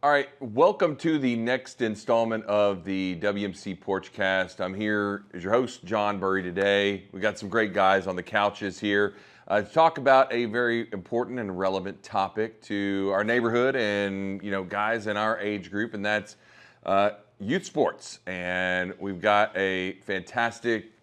All right, welcome to the next installment of the WMC Porchcast. I'm here as your host, John Burry, today. We got some great guys on the couches here to talk about a very important and relevant topic to our neighborhood and guys in our age group, and that's youth sports. And we've got a fantastic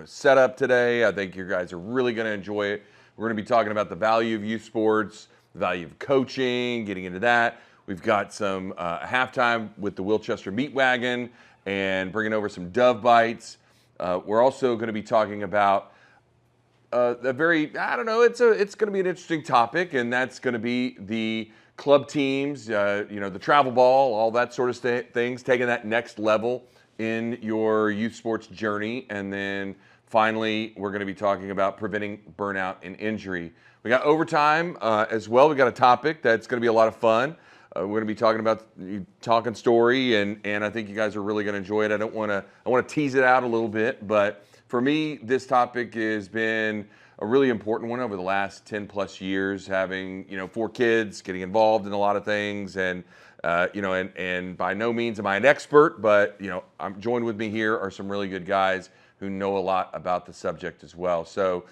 setup today. I think you guys are really going to enjoy it. We're going to be talking about the value of youth sports, the value of coaching, getting into that. We've got some halftime with the Wilchester Meat Wagon and bringing over some Dove Bites. We're also going to be talking about it's going to be an interesting topic, and that's going to be the club teams, the travel ball, all that sort of things, taking that next level in your youth sports journey. And then finally, we're going to be talking about preventing burnout and injury. We got overtime as well. We got a topic that's going to be a lot of fun. We're going to be talking about talking story, and I think you guys are really going to enjoy it. I want to tease it out a little bit, but for me, this topic has been a really important one over the last 10 plus years, having 4 kids, getting involved in a lot of things, and and by no means am I an expert, but I'm joined with me here are some really good guys who know a lot about the subject as well. So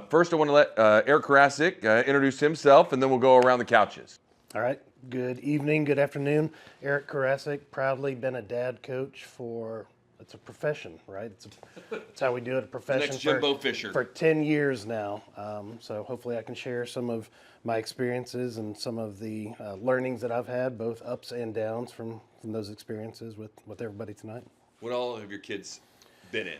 first I want to let Erik introduce himself, and then we'll go around the couches. All right. Good evening, good afternoon. Erik Karasik, proudly been a dad coach it's a profession, right? It's how we do it, a profession. Next Jimbo Fisher. For 10 years now. So hopefully I can share some of my experiences and some of the learnings that I've had, both ups and downs from those experiences with everybody tonight. What all have your kids been in?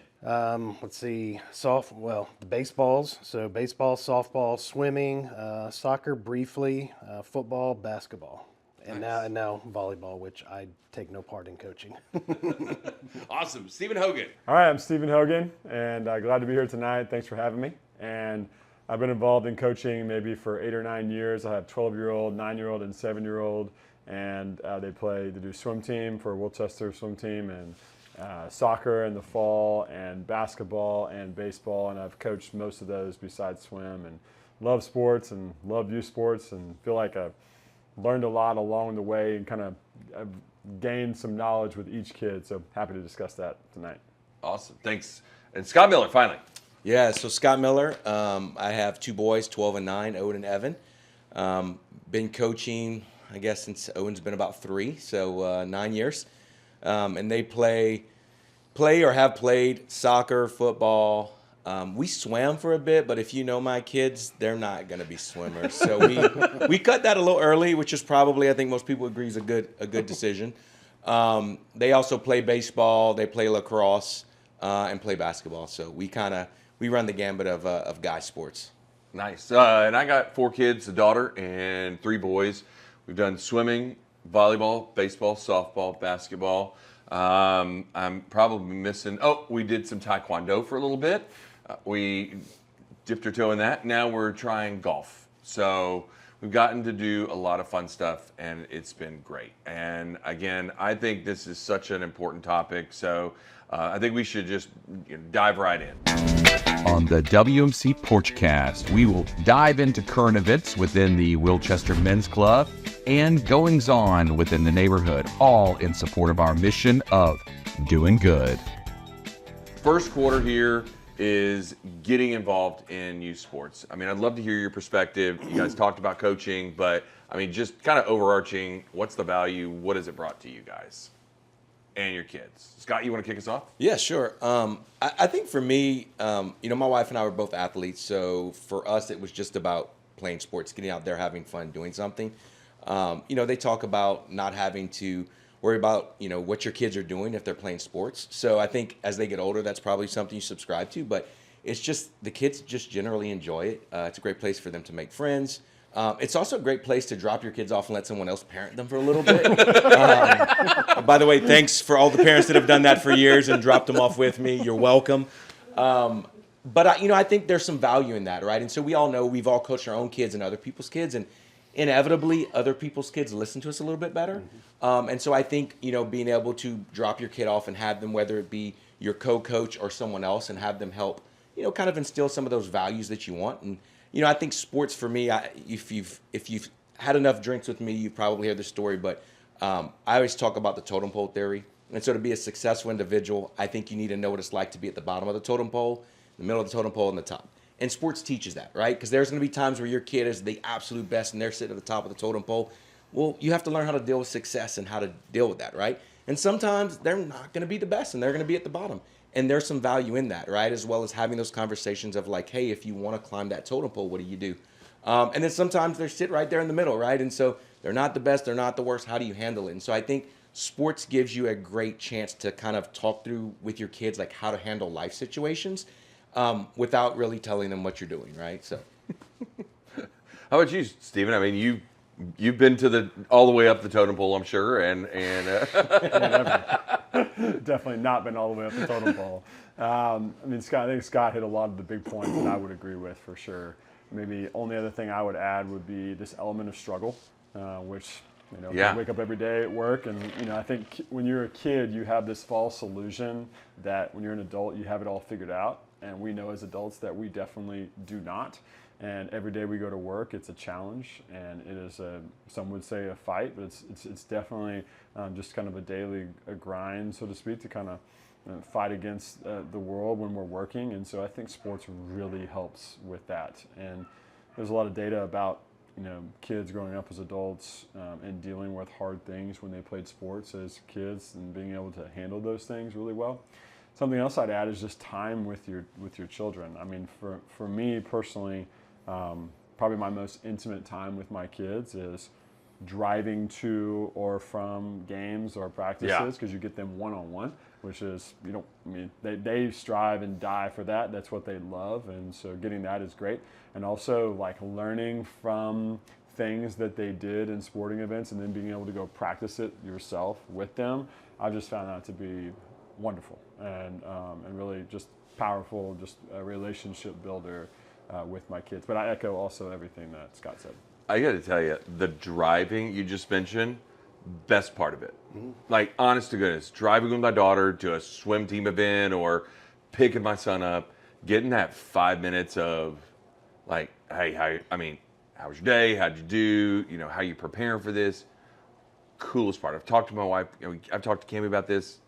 Let's see, the baseballs. So baseball, softball, swimming, soccer briefly, football, basketball, and nice. now volleyball, which I take no part in coaching. Awesome. Stephen Hogan. All right, I'm Stephen Hogan, and glad to be here tonight. Thanks for having me. And I've been involved in coaching maybe for 8 or 9 years. I have 12-year-old, 9-year-old, and 7-year-old, and they do swim team for Wilchester swim team, and soccer in the fall, and basketball and baseball, and I've coached most of those besides swim, and love sports and love youth sports, and feel like I've learned a lot along the way, and kind of I've gained some knowledge with each kid, so happy to discuss that tonight. Awesome, thanks. And Scott Miller, finally. Yeah, so Scott Miller, I have 2 boys, 12 and 9, Owen and Evan. Been coaching, I guess, since Owen's been about 3, so 9 years. And they play or have played soccer, football. We swam for a bit, but if you know my kids, they're not going to be swimmers. So we cut that a little early, which is probably, I think most people agree, is a good decision. They also play baseball, they play lacrosse, and play basketball. So we run the gambit of guy sports. Nice. And I got 4 kids, a daughter and 3 boys. We've done swimming, volleyball, baseball, softball, basketball. I'm probably missing. We did some taekwondo for a little bit. We dipped our toe in that. Now we're trying golf. So we've gotten to do a lot of fun stuff, and it's been great. And again, I think this is such an important topic. So I think we should just dive right in. On the WMC Porchcast, we will dive into current events within the Wilchester Men's Club and goings-on within the neighborhood, all in support of our mission of doing good. First quarter here is getting involved in youth sports. I mean, I'd love to hear your perspective. You guys talked about coaching, but I mean, just kind of overarching, what's the value? What has it brought to you guys and your kids? Scott, you want to kick us off? Yeah, sure. I think for me, my wife and I were both athletes, so for us it was just about playing sports, getting out there, having fun, doing something. They talk about not having to worry about, what your kids are doing if they're playing sports. So I think as they get older, that's probably something you subscribe to, but it's just the kids just generally enjoy it. It's a great place for them to make friends. It's also a great place to drop your kids off and let someone else parent them for a little bit. By the way, thanks for all the parents that have done that for years and dropped them off with me. You're welcome. But I think there's some value in that, right? And so we all know we've all coached our own kids and other people's kids, and inevitably other people's kids listen to us a little bit better. And so I think, being able to drop your kid off and have them, whether it be your co-coach or someone else, and have them help, kind of instill some of those values that you want. And, I think sports for me, if you've had enough drinks with me, you probably heard the story, but I always talk about the totem pole theory. And so to be a successful individual, I think you need to know what it's like to be at the bottom of the totem pole, the middle of the totem pole, and the top. And sports teaches that, right? Because there's going to be times where your kid is the absolute best and they're sitting at the top of the totem pole. Well, you have to learn how to deal with success and how to deal with that, right? And sometimes they're not going to be the best and they're going to be at the bottom. And there's some value in that, right? As well as having those conversations of like, hey, if you want to climb that totem pole, what do you do? And then sometimes they sit right there in the middle, right? And so they're not the best, they're not the worst. How do you handle it? And so I think sports gives you a great chance to kind of talk through with your kids like how to handle life situations without really telling them what you're doing, right? So, How about you, Stephen? I mean, you've been to all the way up the totem pole, I'm sure, and Definitely not been all the way up the totem pole. I think Scott hit a lot of the big points that I would agree with for sure. Maybe only other thing I would add would be this element of struggle, which you wake up every day at work, and I think when you're a kid, you have this false illusion that when you're an adult, you have it all figured out, and we know as adults that we definitely do not. And every day we go to work, it's a challenge, and it is some would say a fight, but it's definitely just kind of a daily grind, so to speak, to kind of fight against the world when we're working. And so I think sports really helps with that. And there's a lot of data about kids growing up as adults and dealing with hard things when they played sports as kids and being able to handle those things really well. Something else I'd add is just time with your children. I mean, for me personally, probably my most intimate time with my kids is driving to or from games or practices, because you get them one-on-one, which is, they strive and die for that. That's what they love. And so getting that is great. And also like learning from things that they did in sporting events and then being able to go practice it yourself with them. I've just found that to be wonderful and really just powerful, just a relationship builder with my kids. But I echo also everything that Scott said. I got to tell you, the driving you just mentioned, best part of it. Like, honest to goodness, driving with my daughter to a swim team event or picking my son up, getting that 5 minutes of like, hey, how was your day? How'd you do? How you preparing for this? Coolest part. I've talked to my wife. I've talked to Cammie about this.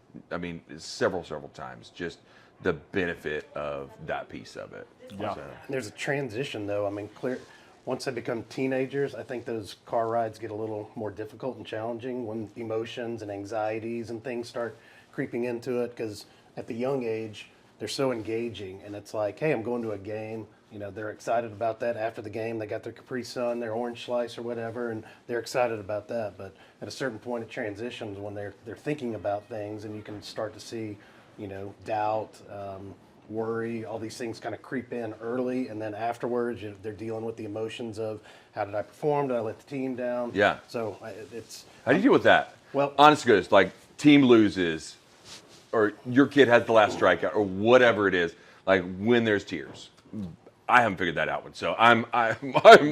Several times. Just the benefit of that piece of it. Yeah. So. There's a transition, though. Once they become teenagers, I think those car rides get a little more difficult and challenging when emotions and anxieties and things start creeping into it, because at the young age, they're so engaging, and it's like, hey, I'm going to a game. They're excited about that. After the game, they got their Capri Sun, their orange slice or whatever, and they're excited about that. But at a certain point, it transitions when they're thinking about things, and you can start to see, doubt, worry, all these things kind of creep in early, and then afterwards they're dealing with the emotions of, how did I perform? Did I let the team down? Yeah. So it's... How do you deal with that? Well, honest to goodness, like team loses, or your kid has the last strikeout, or whatever it is. Like when there's tears, I haven't figured that out one. So I'm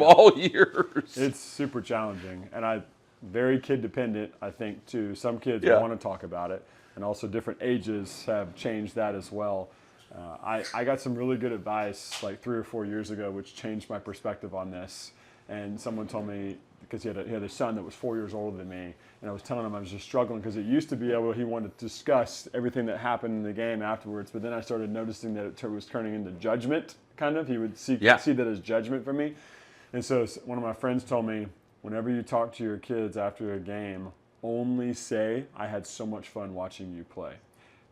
all ears. It's super challenging, and very kid dependent. I think too. Some kids want to talk about it, and also different ages have changed that as well. I got some really good advice like 3 or 4 years ago, which changed my perspective on this. And someone told me, because he had a son that was 4 years older than me, and I was telling him I was just struggling because it used to be he wanted to discuss everything that happened in the game afterwards, but then I started noticing that it was turning into judgment, kind of. He would see that as judgment for me. And so one of my friends told me, whenever you talk to your kids after a game, only say, I had so much fun watching you play.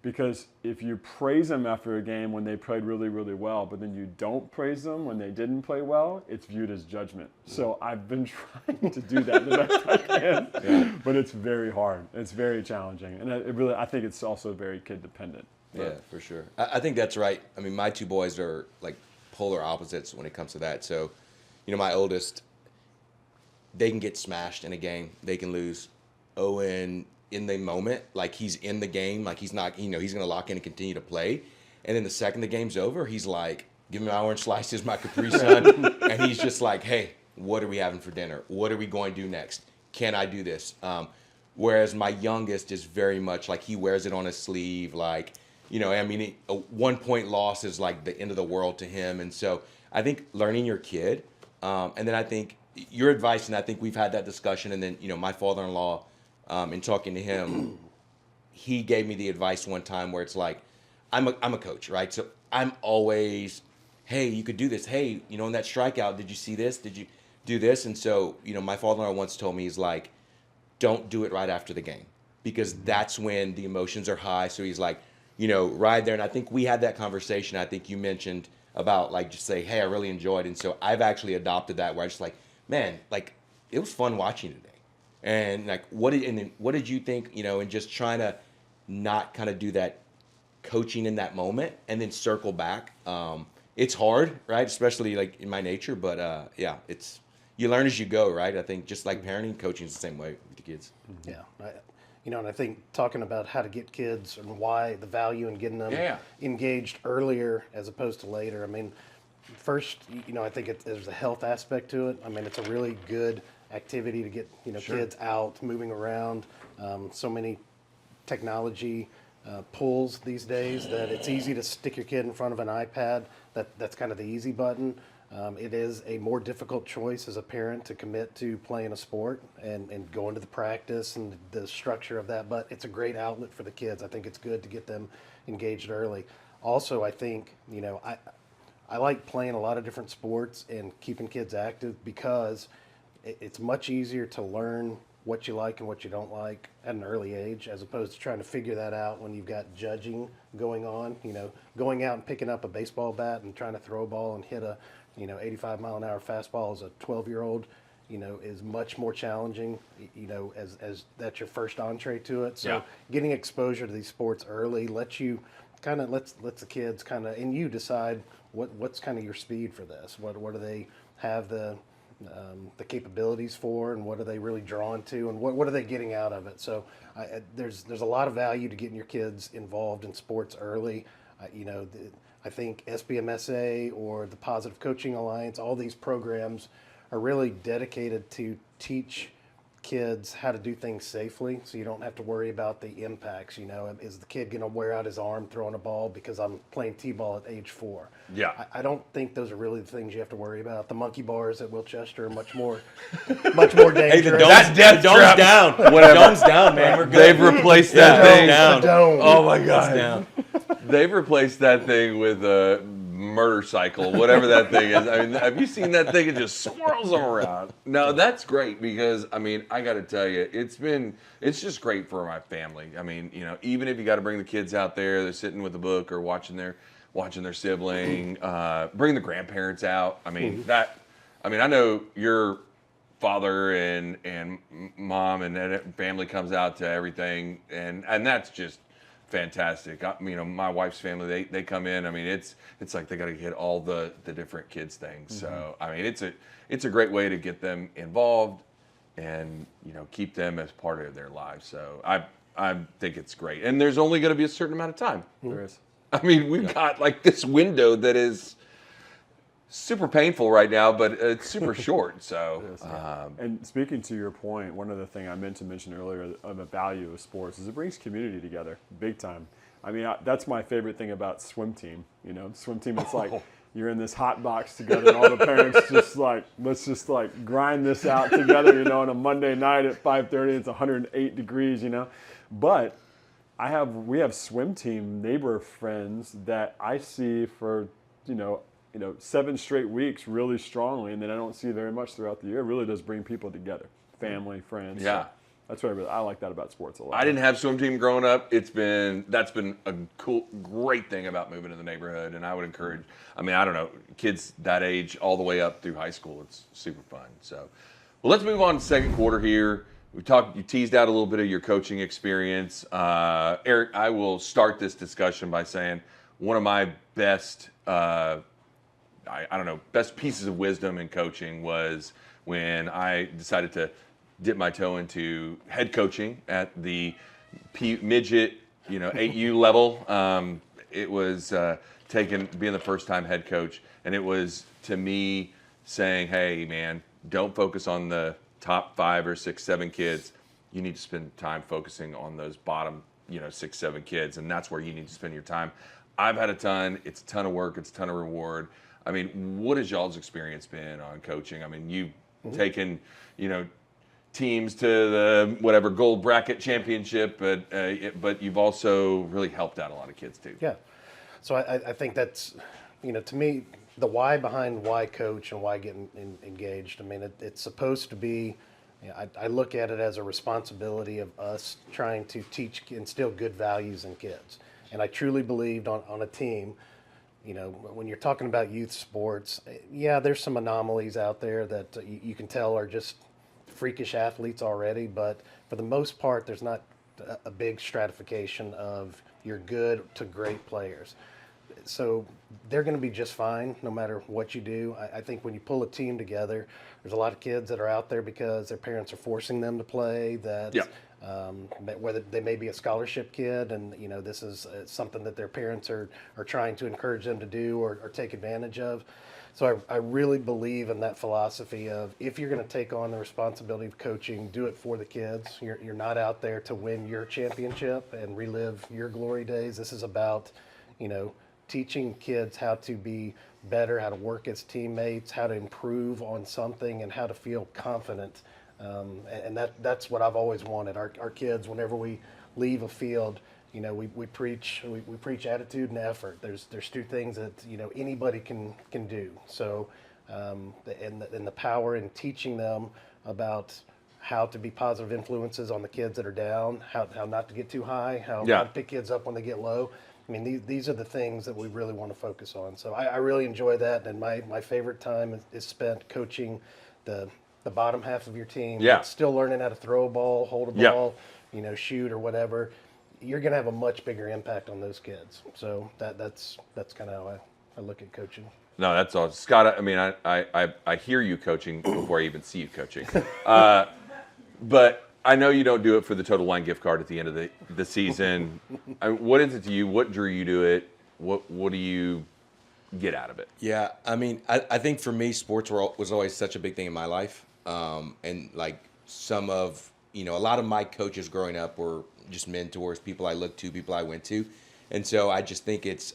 Because if you praise them after a game when they played really, really well, but then you don't praise them when they didn't play well, it's viewed as judgment. So I've been trying to do that the best I can, but it's very hard. It's very challenging. And I think it's also very kid dependent. Yeah, for sure. I think that's right. My two boys are like polar opposites when it comes to that. So, my oldest, they can get smashed in a game. They can lose. Owen, in the moment, like he's in the game, like he's not, he's going to lock in and continue to play. And then the second the game's over, he's like, give me my orange slices, my Capri Sun. And he's just like, hey, what are we having for dinner? What are we going to do next? Can I do this? Whereas my youngest is very much like he wears it on his sleeve. Like, a 1-point loss is like the end of the world to him. And so I think learning your kid, and then I think your advice, and I think we've had that discussion. And then, my father-in-law, in talking to him, he gave me the advice one time where it's like, I'm a coach, right? So I'm always, hey, you could do this. Hey, you know, in that strikeout, did you see this? Did you do this? And so, you know, my father-in-law once told me, he's like, don't do it right after the game, because that's when the emotions are high. So he's like, you know, ride there. And I think we had that conversation. I think you mentioned about like, just say, hey, I really enjoyed. And so I've actually adopted that, where I just like, man, like it was fun watching today. And like, what did you think, you know, and just trying to not kind of do that coaching in that moment and then circle back. It's hard, right? Especially like in my nature, but yeah, you learn as you go, right? I think just like parenting, coaching is the same way with the kids. Yeah. You know, and I think talking about how to get kids and why the value in getting them engaged earlier as opposed to later. I mean, first, you know, I think there's a health aspect to it. I mean, it's a really good activity to get, you know, kids out, moving around. So many technology pulls these days that it's easy to stick your kid in front of an iPad. That's kind of the easy button. It is a more difficult choice as a parent to commit to playing a sport and going to the practice and the structure of that, but it's a great outlet for the kids. I think it's good to get them engaged early. Also, I think, you know, I like playing a lot of different sports and keeping kids active, because it's much easier to learn what you like and what you don't like at an early age, as opposed to trying to figure that out when you've got judging going on. You know, going out and picking up a baseball bat and trying to throw a ball and hit a, you know, 85-mile-an-hour fastball as a 12-year-old, you know, is much more challenging, you know, as that's your first entree to it. So getting exposure to these sports early lets you kind of lets the kids kind of, and you decide what's kind of your speed for this. What do they have the capabilities for, and what are they really drawn to, and what are they getting out of it? So there's a lot of value to getting your kids involved in sports early. You know, I think SBMSA or the Positive Coaching Alliance, all these programs are really dedicated to teach kids how to do things safely, so you don't have to worry about the impacts. You know, is the kid going to wear out his arm throwing a ball because I'm playing t-ball at age 4? Yeah. I don't think those are really the things you have to worry about. The monkey bars at Wilchester are much more dangerous. Hey, the death dome's trap. down. Whatever. Dome's down, man. We're good. They've replaced that thing. down. The dome. Oh my It's God. down. They've replaced that thing with a murder cycle, whatever that thing is. I mean, have you seen that thing? It just swirls them around. No, that's great, because I mean, I got to tell you, it's just great for my family. I mean, you know, even if you got to bring the kids out there, they're sitting with a book or watching their sibling, bring the grandparents out. I mean, I know your father and mom and family comes out to everything, and that's just fantastic. You know, my wife's family, they come in. I mean, it's like they got to hit all the different kids things. So I mean, it's a great way to get them involved and, you know, keep them as part of their lives. So I think it's great. And there's only going to be a certain amount of time. There is. I mean, we've got like this window that is super painful right now, but it's super short. So, And speaking to your point, one other thing I meant to mention earlier of the value of sports is it brings community together, big time. I mean, that's my favorite thing about swim team. You know, swim team, it's like you're in this hot box together, and all the parents just like, let's just like grind this out together. You know, on a Monday night at 5:30, it's 108 degrees. You know, but we have swim team neighbor friends that I see for, you know, 7 straight weeks really strongly, and then I don't see very much throughout the year. It really does bring people together, family, friends. Yeah. So that's what I like that about sports a lot. I didn't have swim team growing up. That's been a great thing about moving to the neighborhood, and I would encourage. I mean, I don't know, kids that age all the way up through high school. It's super fun. So, well, let's move on to second quarter here. You teased out a little bit of your coaching experience. Erik, I will start this discussion by saying one of my best, best pieces of wisdom in coaching was when I decided to dip my toe into head coaching at the midget, 8U level. It was being the first time head coach, and it was to me saying, hey man, don't focus on the top 5 or 6, 7 kids. You need to spend time focusing on those bottom, 6, 7 kids, and that's where you need to spend your time. I've had a ton. It's a ton of work. It's a ton of reward. I mean, what has y'all's experience been on coaching? I mean, you've taken, teams to the whatever gold bracket championship, but you've also really helped out a lot of kids too. Yeah. So I think that's, to me, the why behind why coach and why get engaged. I mean, it's supposed to be, I look at it as a responsibility of us trying to teach, instill good values in kids. And I truly believed on a team, when you're talking about youth sports, yeah, there's some anomalies out there that you can tell are just freakish athletes already, but for the most part, there's not a big stratification of you're good to great players. So they're going to be just fine no matter what you do. I think when you pull a team together, there's a lot of kids that are out there because their parents are forcing them to play, whether they may be a scholarship kid and, this is something that their parents are trying to encourage them to do or take advantage of. So I really believe in that philosophy of if you're going to take on the responsibility of coaching, do it for the kids. You're not out there to win your championship and relive your glory days. This is about, teaching kids how to be better, how to work as teammates, how to improve on something, and how to feel confident. And that's what I've always wanted. Our kids, whenever we leave a field, we preach attitude and effort. There's two things that anybody can do. So and the power in teaching them about how to be positive influences on the kids that are down, how not to get too high, how to pick kids up when they get low. I mean, these are the things that we really want to focus on. So I really enjoy that, and my favorite time is spent coaching the bottom half of your team. Yeah. That's still learning how to throw a ball, hold a ball, shoot or whatever. You're going to have a much bigger impact on those kids. So that's kind of how I look at coaching. No, that's all, Scott. I mean, I hear you coaching before I even see you coaching, but I know you don't do it for the Total Wine gift card at the end of the season. What is it to you? What drew you to it? What do you get out of it? Yeah, I mean, I think for me, sports was always such a big thing in my life. And like a lot of my coaches growing up were just mentors, people I looked to, people I went to. And so I just think it's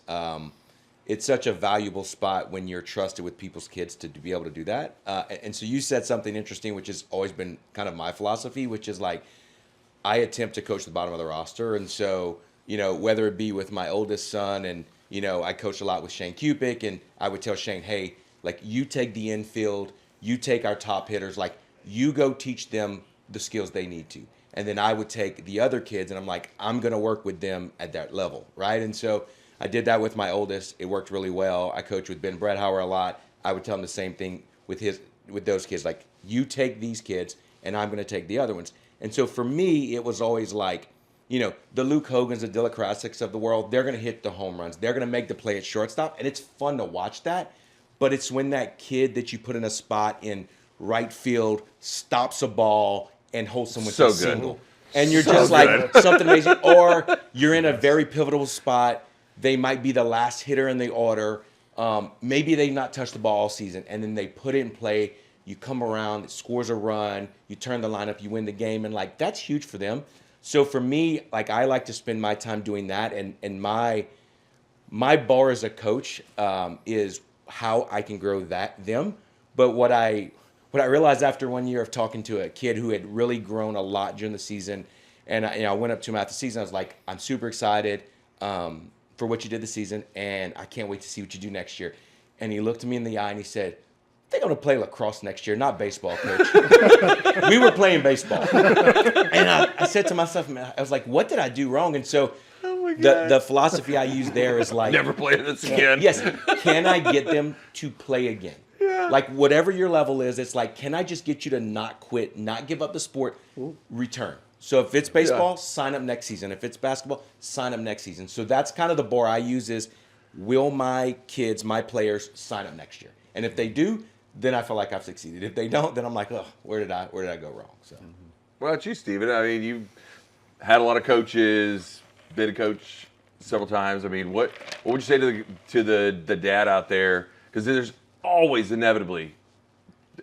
such a valuable spot when you're trusted with people's kids to be able to do that. And so you said something interesting, which has always been kind of my philosophy, which is like, I attempt to coach the bottom of the roster. And so, whether it be with my oldest son and, I coached a lot with Shane Cupic, and I would tell Shane, hey, like, you take the infield, you take our top hitters, like, you go teach them the skills they need to. And then I would take the other kids and I'm like, I'm going to work with them at that level, right? And so I did that with my oldest. It worked really well. I coached with Ben Bredhauer a lot. I would tell him the same thing with those kids. Like, you take these kids, and I'm going to take the other ones. And so for me, it was always like, the Luke Hogans, the Dylan Krasics of the world, they're going to hit the home runs. They're going to make the play at shortstop, and it's fun to watch that. But it's when that kid that you put in a spot in right field stops a ball and holds someone to a single. And you're just like, something amazing. Or you're in a very pivotal spot. They might be the last hitter in the order. Maybe they've not touched the ball all season, and then they put it in play. You come around, it scores a run, you turn the lineup, you win the game, and like, that's huge for them. So for me, like, I like to spend my time doing that, and my bar as a coach is how I can grow them. But what I realized after 1 year of talking to a kid who had really grown a lot during the season, and I went up to him after the season, I was like, I'm super excited for what you did this season, and I can't wait to see what you do next year. And he looked at me in the eye and he said, I think I'm going to play lacrosse next year, not baseball, coach. We were playing baseball. And I said to myself, man, I was like, what did I do wrong? And so the philosophy I use there is like, Never play this again. Yes, can I get them to play again? Yeah. Like, whatever your level is, it's like, can I just get you to not quit, not give up the sport, return? So if it's baseball, sign up next season. If it's basketball, sign up next season. So that's kind of the bar I use is, will my kids, my players, sign up next year? And if they do, then I feel like I've succeeded. If they don't, then I'm like, oh, where did I go wrong? So, What about you, Steven? I mean, you had a lot of coaches, been a coach several times. I mean, what would you say to the dad out there? Because there's always inevitably,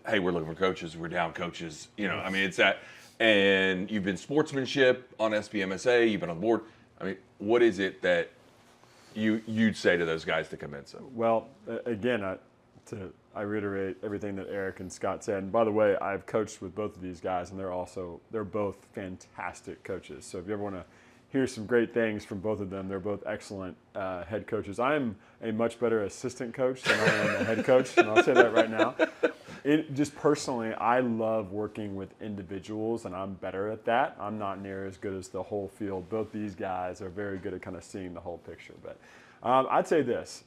hey, we're looking for coaches, we're down coaches. I mean, it's that. And you've been sportsmanship on SBMSA, you've been on board. I mean, what is it that you'd say to those guys to convince them? Well, again, to I reiterate everything that Erik and Scott said. And by the way, I've coached with both of these guys, and they're both fantastic coaches. So if you ever want to hear some great things from both of them, they're both excellent head coaches. I'm a much better assistant coach than I am a head coach, and I'll say that right now. Just personally, I love working with individuals, and I'm better at that. I'm not near as good as the whole field. Both these guys are very good at kind of seeing the whole picture. But I'd say this.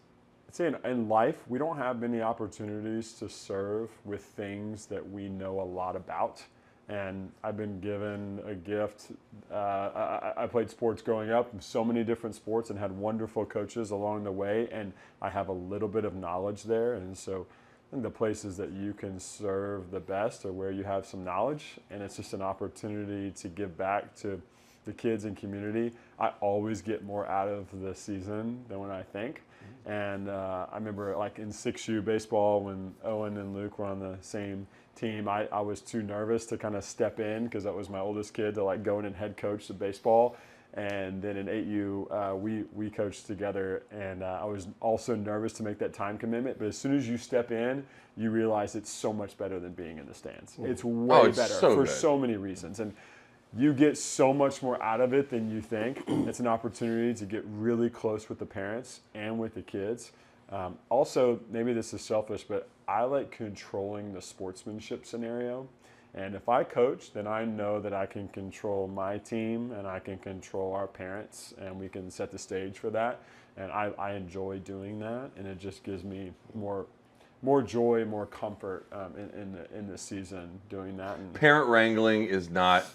I'd say in life, we don't have many opportunities to serve with things that we know a lot about. And I've been given a gift. I played sports growing up, so many different sports, and had wonderful coaches along the way. And I have a little bit of knowledge there. And so I think the places that you can serve the best are where you have some knowledge, and it's just an opportunity to give back to the kids and community. I always get more out of the season than when I think. And I remember like in 6U baseball when Owen and Luke were on the same team, I was too nervous to kind of step in because that was my oldest kid to like go in and head coach the baseball. And then in 8U, we coached together, and I was also nervous to make that time commitment. But as soon as you step in, you realize it's so much better than being in the stands. It's way better for so many reasons. And you get so much more out of it than you think. It's an opportunity to get really close with the parents and with the kids. Also, maybe this is selfish, but I like controlling the sportsmanship scenario. And if I coach, then I know that I can control my team and I can control our parents, and we can set the stage for that. And I enjoy doing that, and it just gives me more joy, more comfort in the season doing that. And Parent wrangling is not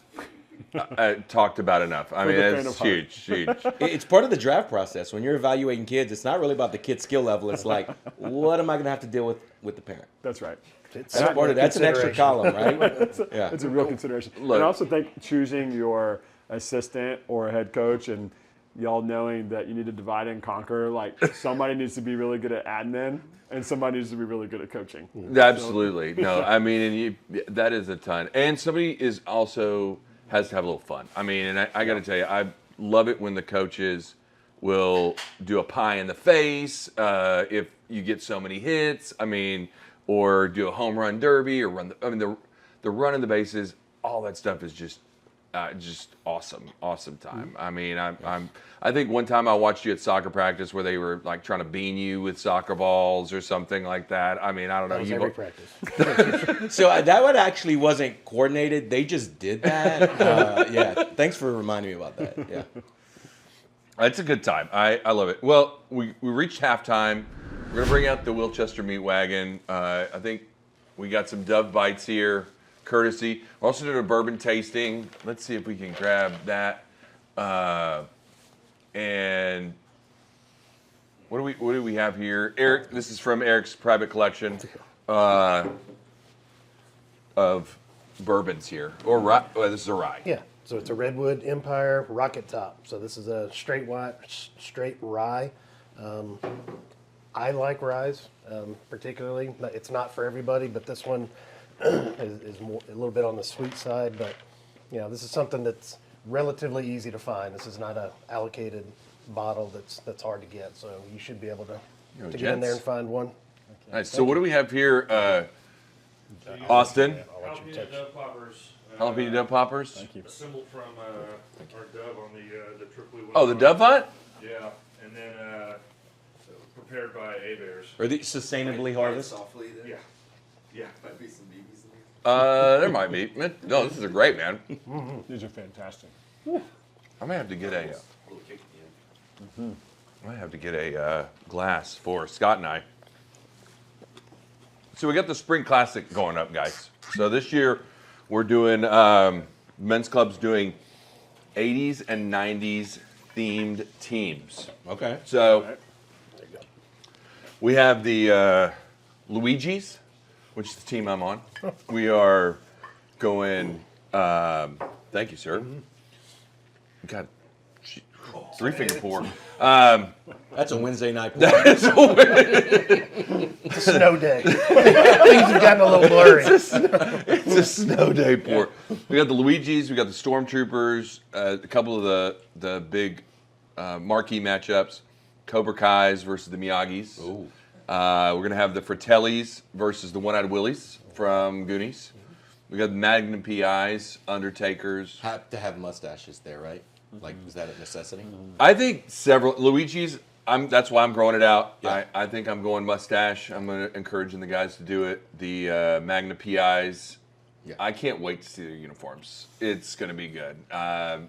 talked about enough. I mean, it's huge. It's part of the draft process. When you're evaluating kids, it's not really about the kid's skill level. It's like, what am I going to have to deal with the parent? That's right. That's an extra column, right? It's a real consideration. Look, and I also think choosing your assistant or head coach and y'all knowing that you need to divide and conquer, like somebody needs to be really good at admin and somebody needs to be really good at coaching. Absolutely. No, I mean, that is a ton. And somebody has to have a little fun. I mean, and I got to tell you, I love it when the coaches will do a pie in the face if you get so many hits. I mean, or do a home run derby, or the running the bases. All that stuff is just awesome time. I mean, I think one time I watched you at soccer practice where they were like trying to bean you with soccer balls or something like that. I mean, I don't know. That was every practice. So that one actually wasn't coordinated. They just did that. Yeah. Thanks for reminding me about that. Yeah. It's a good time. I love it. Well, we reached halftime. We're going to bring out the Wilchester Meat Wagon. I think we got some Dove Bites here, courtesy. We're also doing a bourbon tasting. Let's see if we can grab that. And what do we have here? Erik, this is from Erik's private collection of bourbons here. Or rye. Well, this is a rye. Yeah. So it's a Redwood Empire Rocket Top. So this is a straight rye. I like ryes, particularly. It's not for everybody, but this one is more, a little bit on the sweet side. But this is something that's relatively easy to find. This is not a allocated bottle that's hard to get. So you should be able to get in there and find one. Nice. So what do we have here, Austin? Jalapeno Dove Poppers. Jalapeno Dove Poppers. Thank you. Assembled from our Dove on the Tripoli. Oh, the Dove Hunt? Yeah, and then prepared by A-Bears. Are these sustainably harvested? Softly then? Yeah. Might be some BBs in there. There might be. No, this is a great, man. These are fantastic. I may have to get a. A little kick at the end. I might have to get a glass for Scott and I. So we got the Spring Classic going up, guys. So this year we're doing men's club's doing 80s and 90s themed teams. Okay. So we have the Luigi's, which is the team I'm on. We are going. Thank you, sir. God, three finger pour. That's a Wednesday night. It's a snow day. Things have gotten a little blurry. It's a snow day pour. We got the Luigi's, we got the Stormtroopers, a couple of the big marquee matchups, Cobra Kai's versus the Miyagi's. Ooh. We're going to have the Fratellis versus the One-Eyed Willies from Goonies. We got the Magnum PIs, Undertakers. Have to have mustaches there, right? Like, is that a necessity? I think several Luigi's. That's why I'm growing it out. Yeah. I think I'm going mustache. I'm going to encouraging the guys to do it. The Magna PIs. Yeah. I can't wait to see their uniforms. It's going to be good.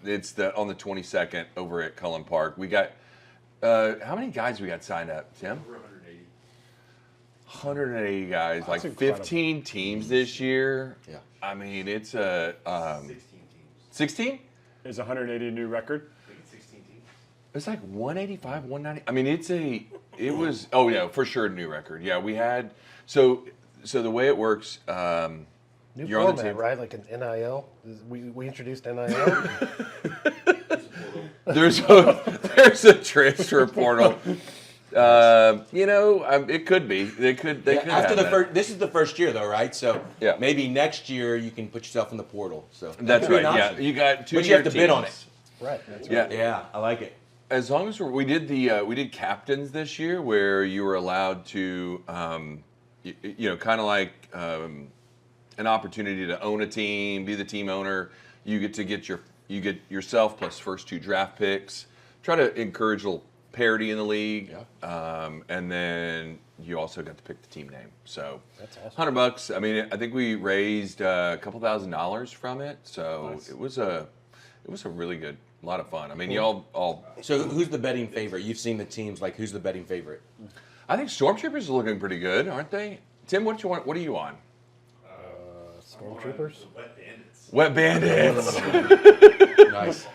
It's on the 22nd over at Cullen Park. We got how many guys we got signed up, Tim? Over 180. 180 guys, like incredible. 15 teams this year. Yeah. I mean, it's a 16 teams. 16. Is 180 a new record? I think it's 16 teams. It's like 185, 190. I mean, it was, oh yeah, for sure a new record. Yeah, we had, so the way it works, New you're on the format, team. right? Like an NIL. We introduced NIL. There's a transfer portal. It could be. They could Yeah, have after the that. first, this is the first year though, right? So Yeah. maybe next year you can put yourself in the portal. So That's that'd be right. an Yeah, option. you got 2 But you have year to bid on teams. Right. That's right. Yeah. Yeah, I like it. As long as we did captains this year, where you were allowed to, kind of like an opportunity to own a team, be the team owner. You get yourself plus first 2 draft picks. Try to encourage a little parity in the league, and then you also got to pick the team name. So That's awesome. $100. I mean, I think we raised a couple $1,000s from it. So Nice. it was a really good. A lot of fun. I mean, y'all all. So who's the betting favorite? You've seen the teams. Like, who's the betting favorite? I think Stormtroopers are looking pretty good, aren't they? Tim, what are you on? Stormtroopers. The Wet Bandits. Wet Bandits. Nice.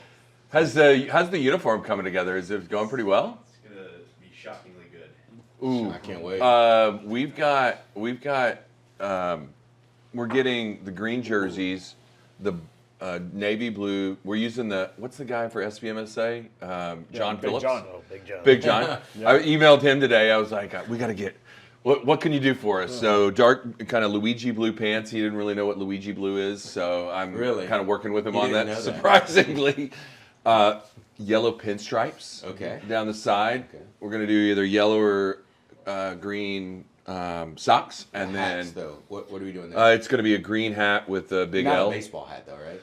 How's the uniform coming together? Is it going pretty well? It's going to be shockingly good. Ooh, I can't wait. we're getting the green jerseys, the navy blue. We're using what's the guy for SBMSA? John Big Phillips. John. Oh, Big John. Big John. I emailed him today. I was like, we got to get. What can you do for us? So dark, kind of Luigi blue pants. He didn't really know what Luigi blue is, so I'm Really? kind of working with him He on didn't that. know that. Surprisingly, yellow pinstripes. Okay. Down the side. Okay. We're gonna do either yellow or green socks, and Hats, then though. What are we doing there? it's gonna be a green hat with a big Not L. a baseball hat, though, right?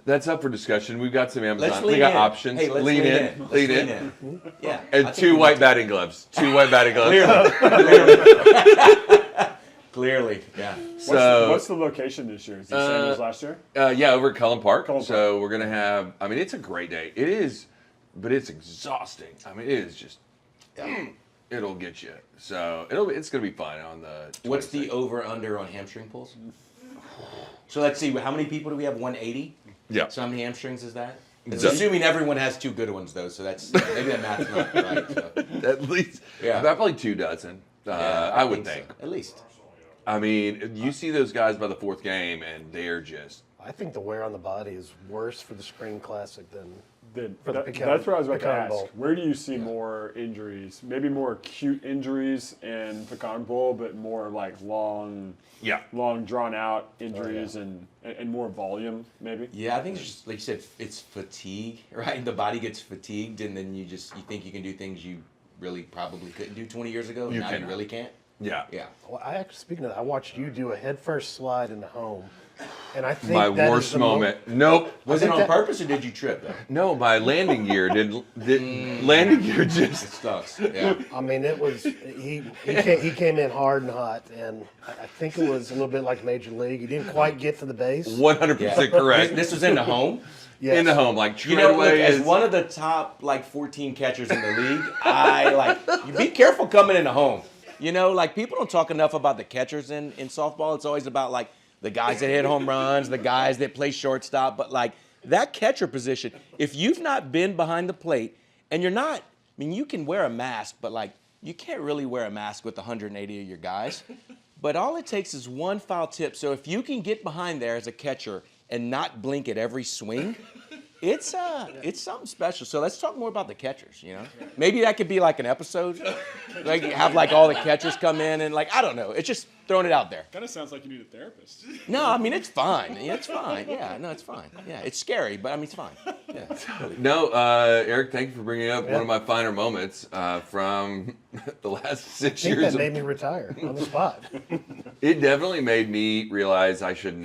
That's up for discussion. We've got some Amazon. Let's We lean got in. options. Hey, let's lean in. Let's Lean lean in. Yeah. And I think 2 we- white batting gloves. 2 white batting gloves. Clearly, yeah. So What's the location this year? Is it the same as last year? yeah, over at Cullen Park. Cullen So we're gonna have. I mean, it's a great day. It is, but it's exhausting. I mean, it is just. It'll get you. So it's gonna be fine on the. What's the 26th. over/under on hamstring pulls? So let's see. How many people do we have? 180. Yeah. So how many hamstrings is that? It's So- assuming everyone has 2 good ones though. So that's maybe that math's not right. So. At least. Yeah. About probably 2 dozen. Yeah, I would think. so. At least. I mean, you see those guys by the 4th game, and they're just. I think the wear on the body is worse for the Spring Classic than. For the That- pecan- that's what I was about to pecan ask. bowl. Where do you see more injuries? Maybe more acute injuries in pecan bowl, but more like long drawn out injuries and more volume, maybe. Yeah, I think it's just like you said, it's fatigue, right? The body gets fatigued, and then you think you can do things you really probably couldn't do 20 years ago. You Now cannot. you really can't. Yeah. Yeah. Well, speaking of that, I watched you do a headfirst slide into home, and I think My that is worst the moment. Nope. Was I it think on that- purpose or did you trip though? No, my landing gear landing gear It just. sucks. Yeah. I mean, it was he came in hard and hot, and I think it was a little bit like Major League. He didn't quite get to the base. 100% correct. This was in the home. Yes. In the home, like You know, look, straightaway as is. one of the top 14 catchers in the league, you be careful coming into home. You know, people don't talk enough about the catchers in softball. It's always about the guys that hit home runs, the guys that play shortstop. But that catcher position, if you've not been behind the plate and you're not, you can wear a mask, but you can't really wear a mask with 180 of your guys. But all it takes is one foul tip. So if you can get behind there as a catcher and not blink at every swing, it's something special. So let's talk more about the catchers, Maybe that could be an episode. Have all the catchers come in and I don't know. It's just throwing it out there. Kind of sounds like you need a therapist. No, I mean, it's fine. Yeah, it's fine. Yeah, no, it's fine. Yeah, it's scary, but I mean, it's fine. Yeah. No, Eric, thank you for bringing up one of my finer moments from the last 6 I think years. that made me retire on the spot. It definitely made me realize you should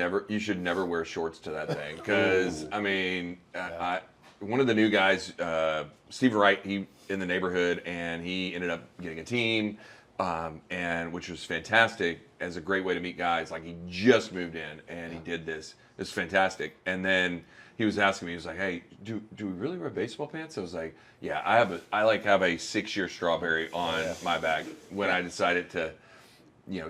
never wear shorts to that thing. Because, I mean, one of the new guys, Steve Wright, he in the neighborhood, and he ended up getting a team, and which was fantastic as a great way to meet guys. Like, he just moved in, and he did this. It's fantastic. And then he was asking me, he was like, "Hey, do we really wear baseball pants?" I was like, "Yeah, I have a 6-year strawberry on my back when I decided to,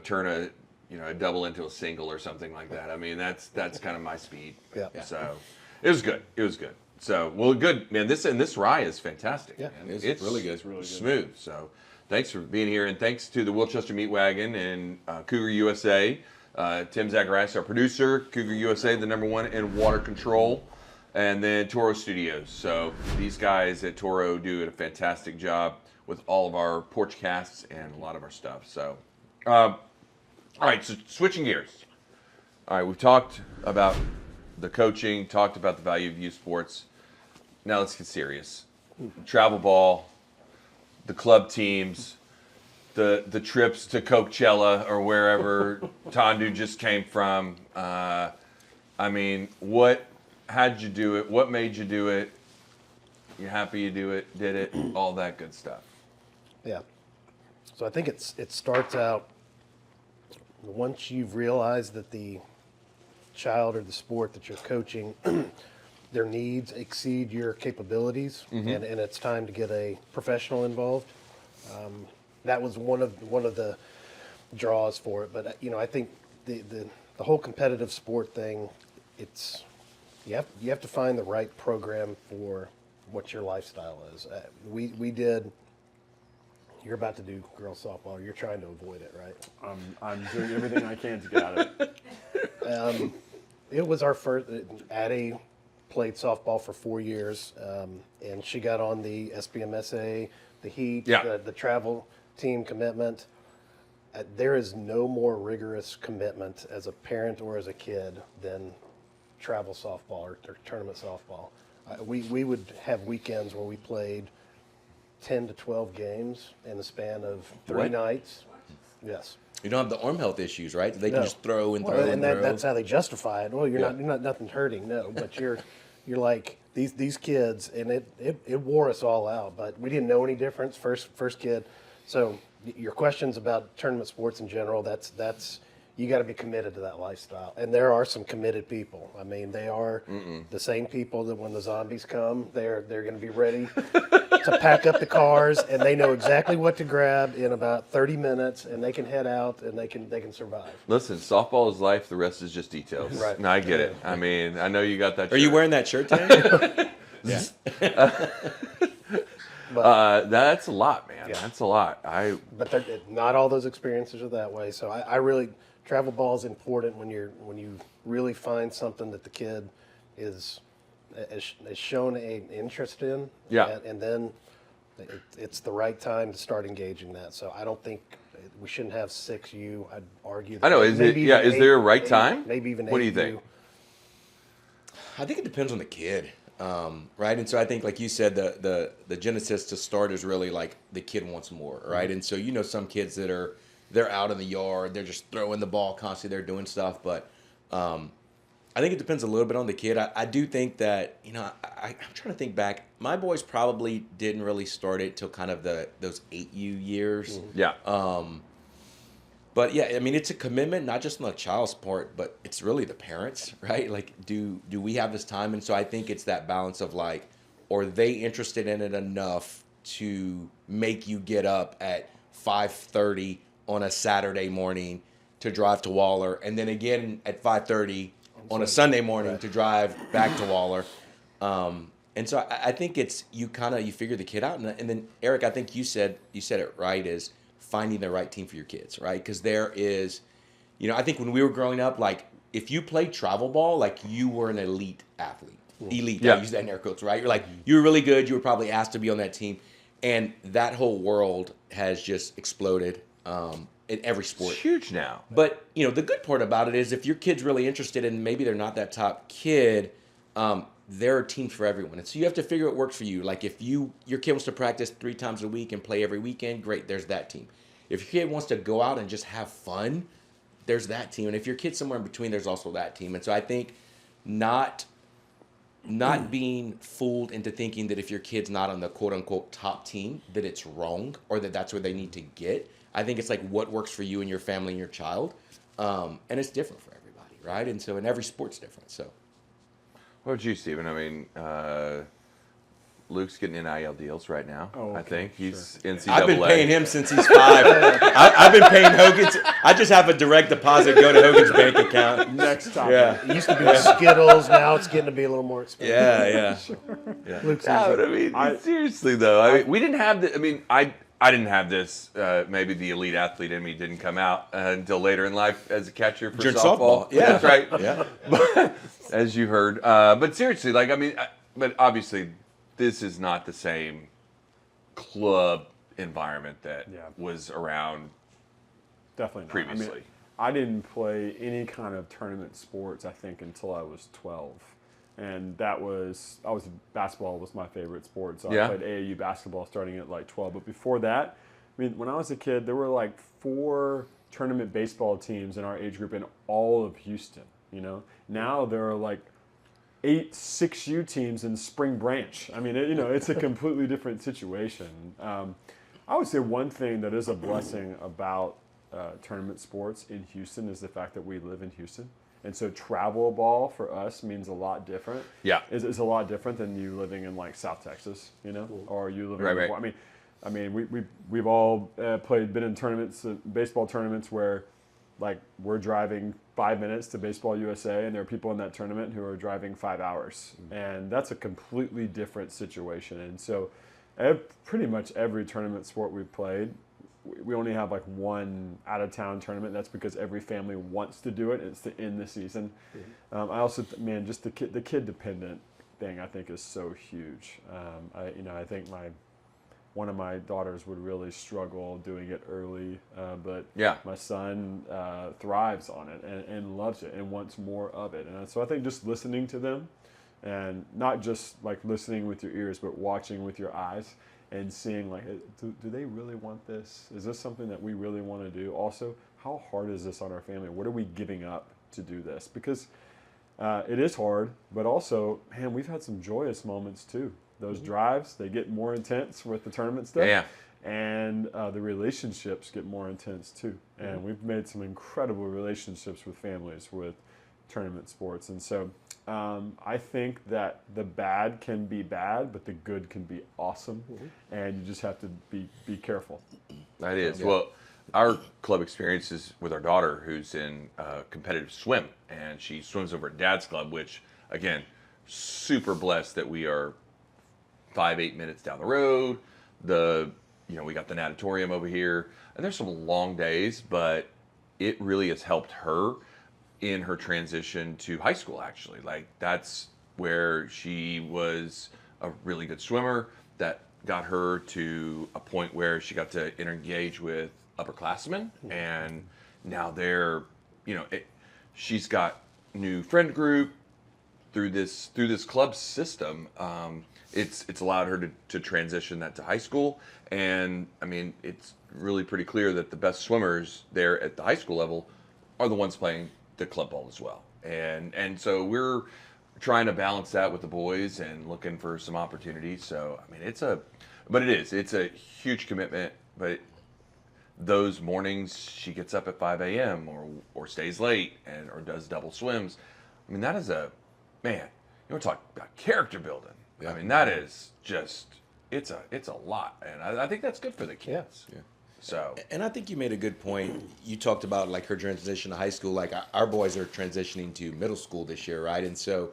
turn a double into a single or something like that. I mean, that's kind of my speed." Yeah. So it was good. It was good. So, well, good, man. This rye is fantastic. Yeah. man. It's really good. It's really good. Smooth. So, thanks for being here, and thanks to the Wilchester Meat Wagon and Cougar USA. Tim Zacharias, our producer. Cougar USA, the #1 in water control, and then Toro Studios. So these guys at Toro do a fantastic job with all of our porch casts and a lot of our stuff. So, all right. So switching gears. All right, we've talked about the coaching, talked about the value of youth sports. Now let's get serious. Travel ball, the club teams, the trips to Coachella or wherever Tondu just came from. I mean, how'd you do it? What made you do it? You're happy you did it, all that good stuff. Yeah. So I think it starts out once you've realized that the child or the sport that you're coaching, their needs exceed your capabilities, and it's time to get a professional involved. That was one of the draws for it. But I think the whole competitive sport thing, it's you have to find the right program for what your lifestyle is. We did. You're about to do girls softball. You're trying to avoid it, right? I'm doing everything I can to get out of it. It was our first. Addie played softball for 4 years, and she got on the SBMSA, the Heat, the travel team commitment. There is no more rigorous commitment as a parent or as a kid than travel softball or tournament softball. We would have weekends where we played 10 to 12 games in the span of 3 nights. Yes. You don't have the arm health issues, right? They can No. just throw and Well, throw and and throw. that's how they justify it. Well, you're not nothing's hurting, no. But you're like these kids, and it wore us all out. But we didn't know any difference. First kid. So your questions about tournament sports in general, that's you got to be committed to that lifestyle. And there are some committed people. I mean, they are the same people that when the zombies come, they're going to be ready to pack up the cars, and they know exactly what to grab in about 30 minutes, and they can head out and they can survive. Listen, softball is life. The rest is just details. Right. No, I get it. I mean, I know you got that. Are you shirt. wearing that shirt today? That's a lot, man. Yeah. That's a lot. But not all those experiences are that way. So I really travel ball is important when you really find something that the kid is shown an interest in. Yeah. And then it's the right time to start engaging that. So I don't think we shouldn't have 6U. I'd argue. That I know. Is there a right time? Maybe even 8U. What do you think? I think it depends on the kid, right? And so I think, like you said, the genesis to start is really like the kid wants more, right? And so some kids that they're out in the yard, they're just throwing the ball constantly, they're doing stuff. But I think it depends a little bit on the kid. I do think that I'm trying to think back. My boys probably didn't really start it till kind of those 8U years. Yeah. But yeah, I mean, it's a commitment, not just on the child's part, but it's really the parents, right? Like, do we have this time? And so I think it's that balance of like, are they interested in it enough to make you get up at 5:30 on a Saturday morning to drive to Waller, and then again at 5:30 on a Sunday morning to drive back to Waller. And so I think it's you figure the kid out, and then Eric, I think you said it right, is finding the right team for your kids, right? Because there is, I think when we were growing up, like if you played travel ball, like you were an elite athlete. Elite, I use that in air quotes, right? You're like, you were really good. You were probably asked to be on that team. And that whole world has just exploded. in every sport. It's huge now. But, you know, the good part about it is if your kid's really interested and maybe they're not that top kid, there are teams for everyone. And so you have to figure what works for you. Like if your kid wants to practice 3 times a week and play every weekend, great, there's that team. If your kid wants to go out and just have fun, there's that team. And if your kid's somewhere in between, there's also that team. And so I think not being fooled into thinking that if your kid's not on the quote unquote top team, that it's wrong or that that's where they need to get. I think it's like what works for you and your family and your child. And it's different for everybody, right? And so in every sport's different. So What about you, Steven? I mean, Luke's getting NIL deals right now. Oh, I okay, think he's NCAA. I've been paying him since he's 5. I've been paying Hogan's. I just have a direct deposit go to Hogan's bank account. Next topic. Yeah. It used to be Skittles. Now it's getting to be a little more expensive. Yeah. Luke's No, but I mean, seriously though, I mean, we didn't have the. I mean, I didn't have this. Maybe the elite athlete in me didn't come out until later in life as a catcher for During softball. softball. Yeah. That's right. Yeah. But, as you heard, but seriously, like I mean, but obviously, this is not the same club environment that Yeah. was around Definitely not. previously. I mean, I didn't play any kind of tournament sports, I think, until I was 12. And basketball was my favorite sport. So Yeah. I played AAU basketball starting at like 12. But before that, I mean, when I was a kid, there were like 4 tournament baseball teams in our age group in all of Houston, you know? Now there are like 8 6U teams in Spring Branch. I mean, it's a completely different situation. I would say one thing that is a blessing about tournament sports in Houston is the fact that we live in Houston. And so travel ball for us means a lot different. Yeah. It's a lot different than you living in like South Texas, you know, or you living Right, in, right. I mean, we've all been in tournaments, baseball tournaments where like we're driving 5 minutes to Baseball USA and there are people in that tournament who are driving 5 hours. And that's a completely different situation. And so pretty much every tournament sport we've played, we only have like one out-of-town tournament. That's because every family wants to do it. It's to end the season. I also, just the kid dependent thing I think is so huge. I think one of my daughters would really struggle doing it early, but Yeah. my son thrives on it and loves it and wants more of it. And so I think just listening to them, and not just like listening with your ears, but watching with your eyes and seeing like, do they really want this? Is this something that we really want to do? Also, how hard is this on our family? What are we giving up to do this? Because it is hard, but also, man, we've had some joyous moments too. Those drives, they get more intense with the tournament stuff. Yeah. And the relationships get more intense too. And we've made some incredible relationships with families with tournament sports. And so I think that the bad can be bad, but the good can be awesome. And you just have to be careful. That is. Well, our club experience is with our daughter who's in competitive swim, and she swims over at Dad's Club, which, again, super blessed that we are 5-8 minutes down the road. We got the natatorium over here, and there's some long days, but it really has helped her in her transition to high school, actually. Like, that's where she was a really good swimmer. That got her to a point where she got to engage with upperclassmen, and now she's got new friend group through this club system. It's allowed her to transition that to high school, and I mean, it's really pretty clear that the best swimmers there at the high school level are the ones playing the club ball as well. And so we're trying to balance that with the boys and looking for some opportunities. So I mean, it's a huge commitment, but those mornings she gets up at 5 a.m. or stays late or does double swims. I mean, that is man, you want to talk about character building. I mean, that is just, it's a lot. And I think that's good for the kids. Yeah. So. And I think you made a good point. You talked about like her transition to high school. Like our boys are transitioning to middle school this year, right? And so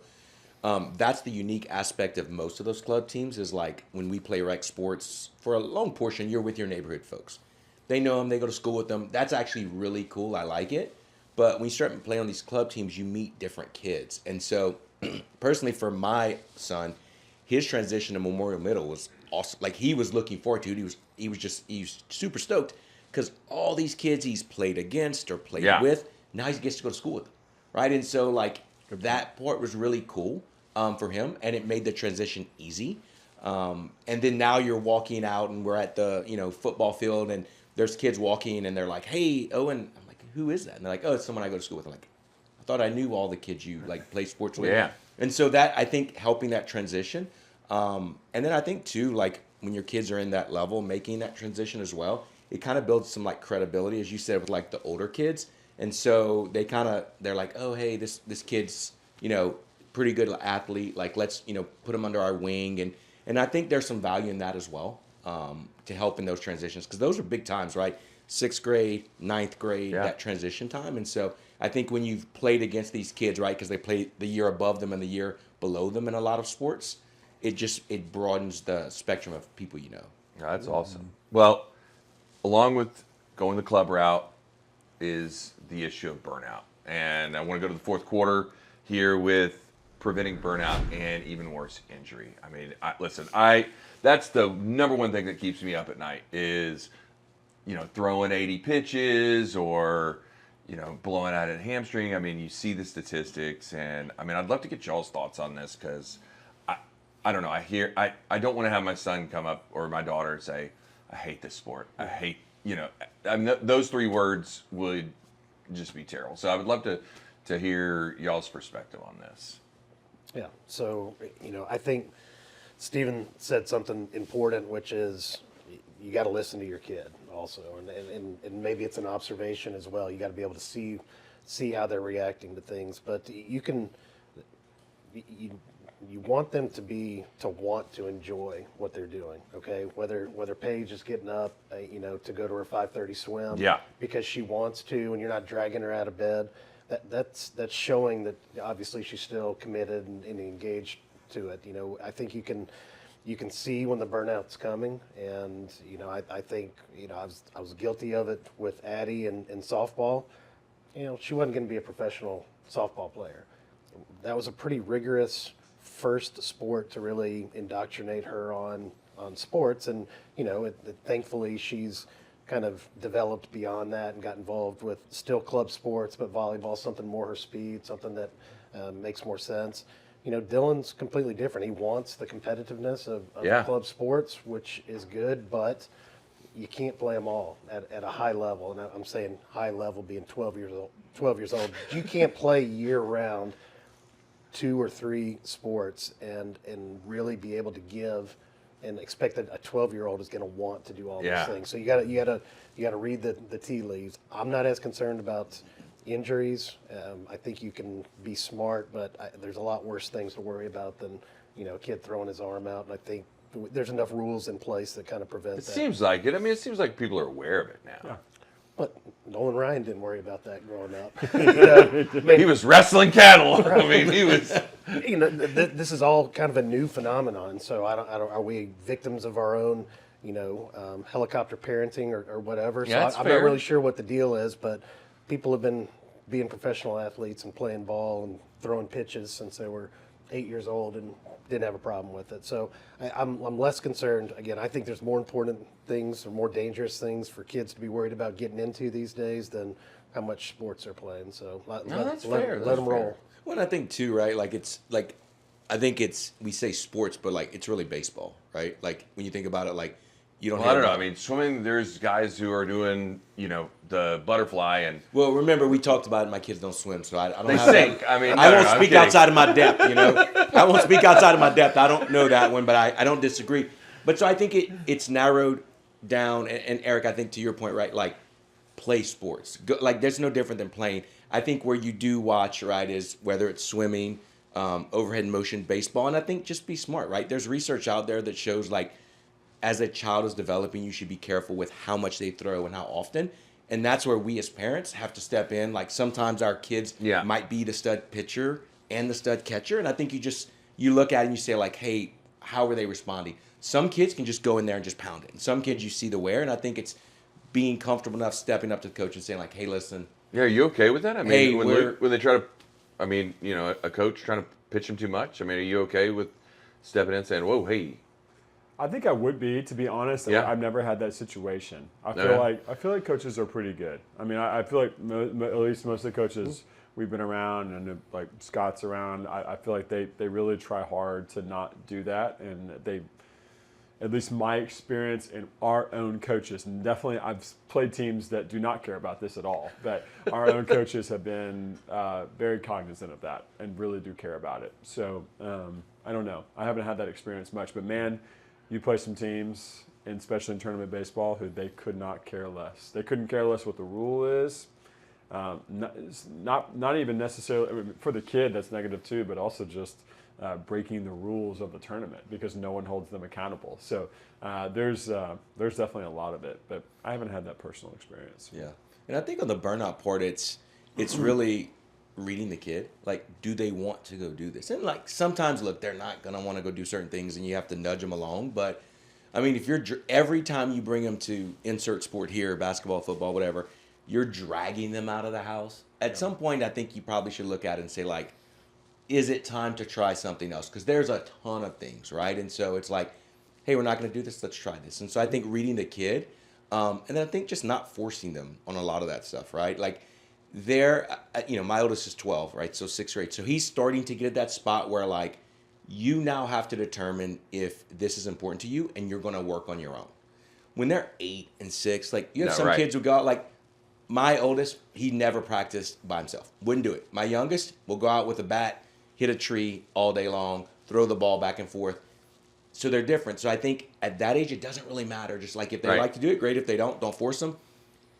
that's the unique aspect of most of those club teams is like when we play rec sports, for a long portion, you're with your neighborhood folks. They know them. They go to school with them. That's actually really cool. I like it. But when you start playing on these club teams, you meet different kids. And so personally for my son, his transition to Memorial Middle was awesome. Like he was looking forward to it. He was super stoked. because all these kids he's played against or played Yeah. with, now he gets to go to school with them, right? And so like that part was really cool for him, and it made the transition easy. And then now you're walking out, and we're at the football field, and there's kids walking, and they're like, "Hey, Owen," I'm like, "Who is that?" And they're like, "Oh, it's someone I go to school with." I'm like, "I thought I knew all the kids you like play sports with." Yeah. And so that, I think, helping that transition, and then I think too, like when your kids are in that level, making that transition as well, it kind of builds some like credibility, as you said, with like the older kids. And so they're like, "Oh, hey, this kid's pretty good athlete. Like let's put him under our wing." And I think there's some value in that as well, to help in those transitions, because those are big times, right? 6th grade, 9th grade, Yeah. that transition time. And so I think when you've played against these kids, right, because they play the year above them and the year below them in a lot of sports, it broadens the spectrum of people you know. Yeah, that's awesome. Well, along with going the club route is the issue of burnout. And I want to go to the fourth quarter here with preventing burnout and even worse, injury. I mean, that's the number one thing that keeps me up at night is, throwing 80 pitches or, blowing out a hamstring. I mean, you see the statistics, and I mean, I'd love to get y'all's thoughts on this, because I don't know. I don't want to have my son come up or my daughter and say, "I hate this sport. I hate," those 3 words would just be terrible. So I would love to hear y'all's perspective on this. Yeah. So, I think Stephen said something important, which is you got to listen to your kid also. And maybe it's an observation as well. You got to be able to see how they're reacting to things. But you want them to want to enjoy what they're doing, okay? Whether Paige is getting up, to go to her 5:30 swim, Yeah. because she wants to, and you're not dragging her out of bed. That's showing that obviously she's still committed and engaged to it. I think you can see when the burnout's coming, and I think I was guilty of it with Addie in softball. She wasn't going to be a professional softball player. That was a pretty rigorous first sport to really indoctrinate her on sports, and thankfully she's kind of developed beyond that and got involved with still club sports, but volleyball, something more her speed, something that makes more sense. Dylan's completely different. He wants the competitiveness of Yeah. club sports, which is good, but you can't play them all at a high level. And I'm saying high level being 12 years old. You can't play year round 2 or 3 sports and really be able to give and expect that a 12-year-old is going to want to do all Yeah. those things. So you got to read the tea leaves. I'm not as concerned about injuries. I think you can be smart, but there's a lot worse things to worry about than a kid throwing his arm out. And I think there's enough rules in place that kind of prevent It that. seems like it. I mean, it seems like people are aware of it now. Yeah. But Nolan Ryan didn't worry about that growing up. He was wrestling cattle. I mean, he was. This is all kind of a new phenomenon. So I don't. Are we victims of our own, helicopter parenting or whatever? Yeah, So that's I'm fair. not really sure what the deal is, but people have been being professional athletes and playing ball and throwing pitches since they were 8 years old and didn't have a problem with it. So I'm less concerned. Again, I think there's more important things or more dangerous things for kids to be worried about getting into these days than how much sports they're playing. So that's fair. let That's them fair. roll. Well, and I think too, right? Like I think we say sports, but like it's really baseball, right? Like when you think about it, like you don't. Well, I hear don't know. about- I mean, swimming. There's guys who are doing, the butterfly, and Well, remember we talked about it. My kids don't swim, so I don't. they have sink. That. I mean, I no, won't no, I'm speak kidding. outside of my depth. I won't speak outside of my depth. I don't know that one, but I don't disagree. But so I think it's narrowed down. And Eric, I think to your point, right? Like play sports. Like there's no different than playing. I think where you do watch, right, is whether it's swimming, overhead motion, baseball, and I think just be smart, right? There's research out there that shows like as a child is developing, you should be careful with how much they throw and how often. And that's where we as parents have to step in. Like sometimes our kids Yeah. might be the stud pitcher and the stud catcher. And I think you look at it and you say like, hey, how are they responding? Some kids can just go in there and just pound it. And some kids you see the wear. And I think it's being comfortable enough stepping up to the coach and saying like, hey, listen. Yeah, are you okay with that? I mean, Hey, when they try to, a coach trying to pitch him too much. I mean, are you okay with stepping in and saying, "Whoa, hey"? I think I would be, to be honest. Yeah. I've never had that situation. I Okay. feel like coaches are pretty good. I mean, I feel like at least most of the coaches we've been around, and like Scott's around, I feel like they really try hard to not do that, and they, at least my experience in our own coaches, and definitely I've played teams that do not care about this at all, but our own coaches have been very cognizant of that and really do care about it. So I don't know. I haven't had that experience much, but man, you play some teams, and especially in tournament baseball, who they could not care less. They couldn't care less what the rule is. Not even necessarily, I mean, for the kid that's negative too, but also just breaking the rules of the tournament because no one holds them accountable. So there's definitely a lot of it, but I haven't had that personal experience. Yeah, and I think on the burnout part, it's really reading the kid. Like, do they want to go do this? And like sometimes, look, they're not gonna want to go do certain things, and you have to nudge them along. But I mean, if you're every time you bring them to insert sport here, basketball, football, whatever, you're dragging them out of the house. At some point, I think you probably should look at it and say, like, is it time to try something else? Because there's a ton of things, right? And so it's like, hey, we're not going to do this. Let's try this. And so I think reading the kid, and then I think just not forcing them on a lot of that stuff, right? Like, my oldest is 12, right? So 6th grade. So he's starting to get at that spot where, like, you now have to determine if this is important to you, and you're going to work on your own. When they're 8 and 6, like, you have some kids who go out, like, my oldest, he never practiced by himself. Wouldn't do it. My youngest will go out with a bat, hit a tree all day long, throw the ball back and forth. So they're different. So I think at that age, it doesn't really matter. Just like if they like to do it, great. If they don't force them.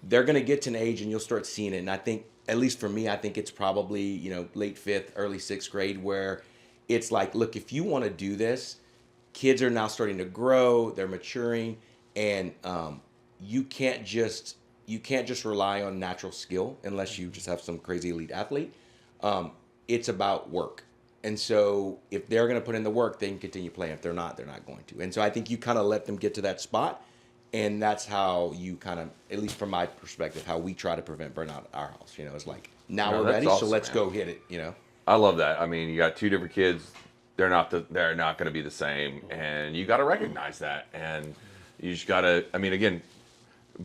They're going to get to an age and you'll start seeing it. And I think, at least for me, I think it's probably, late 5th, early 6th grade where it's like, look, if you want to do this, kids are now starting to grow, they're maturing, and you can't just rely on natural skill unless you just have some crazy elite athlete. It's about work. And so if they're going to put in the work, they can continue playing. If they're not, they're not going to. And so I think you kind of let them get to that spot. And that's how you kind of, at least from my perspective, how we try to prevent burnout at our house. It's like, now we're ready, awesome, so let's man. go hit it, I love that. I mean, you got two different kids. They're not going to be the same, and you got to recognize that. And you just got to. I mean, again,